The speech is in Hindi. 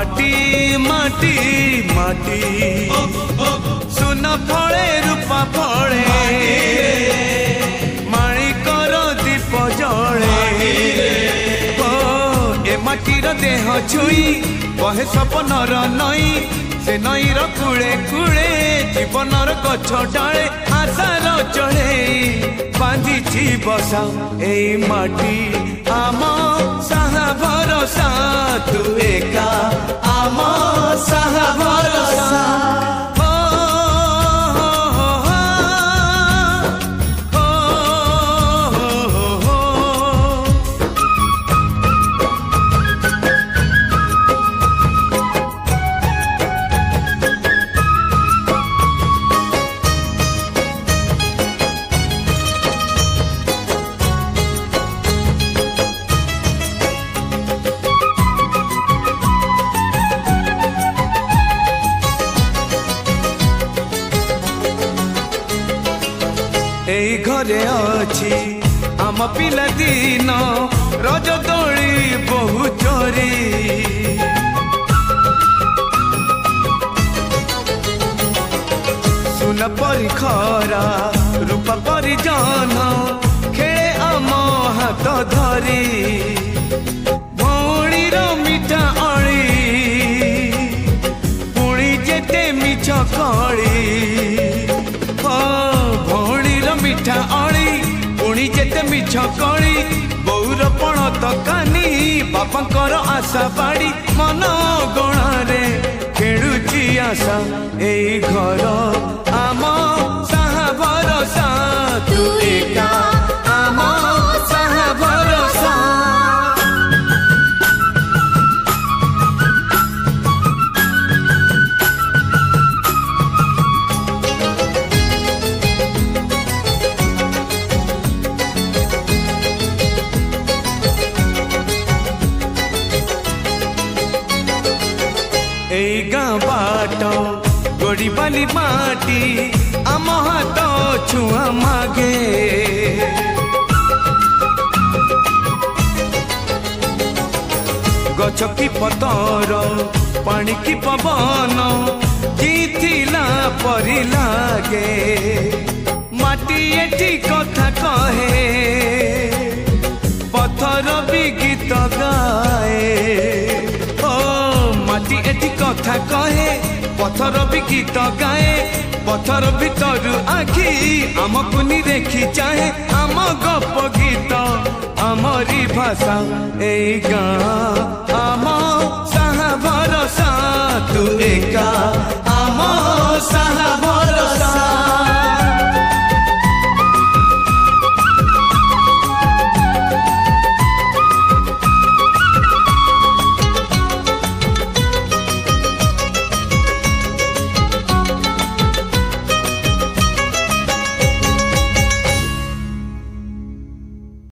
माटी माटी माटी सुन फले रूपा फले माणिकर दीप जले ए माटीर देह छुई बहे सपनर नई से नईर कूले कूले जीवनर गछ डाले आशार चढ़े बांधिछि बसा ए माटी आम साहा भरोसा तू एका आम साहा भरोसा एई घरे अछि आम पिला दिन रज दोली बहु चोरी सुन परी खरा रूपा परी जन खेले आम हाथ धरी भौणीर मिठा अली पुणी जेते मिछ कली मिठा अली पुणी जेते मिछ कली बौर पण तकानी बापांकर आशा बाड़ी मन गणारे खेलुची आशा एई घर आम साहा भरोसा तू एका आम साहा भरोसा एई गाँ बाट गोड़ी बाली माटी आम हाथ छुआ मागे गछ की पतर पानी की पवन जीथिला परी लागे माटी एठी कथा कहे पत्थर भी गीत गाए माटी एठी कथा कहे पत्थर भी गीत गाए पत्थर भीतर आखि आमको देखी चाहे आम गप गीत आमरी भाषा एई गाँ आम साहा भरोसा तू एका आम साहा भरोसा।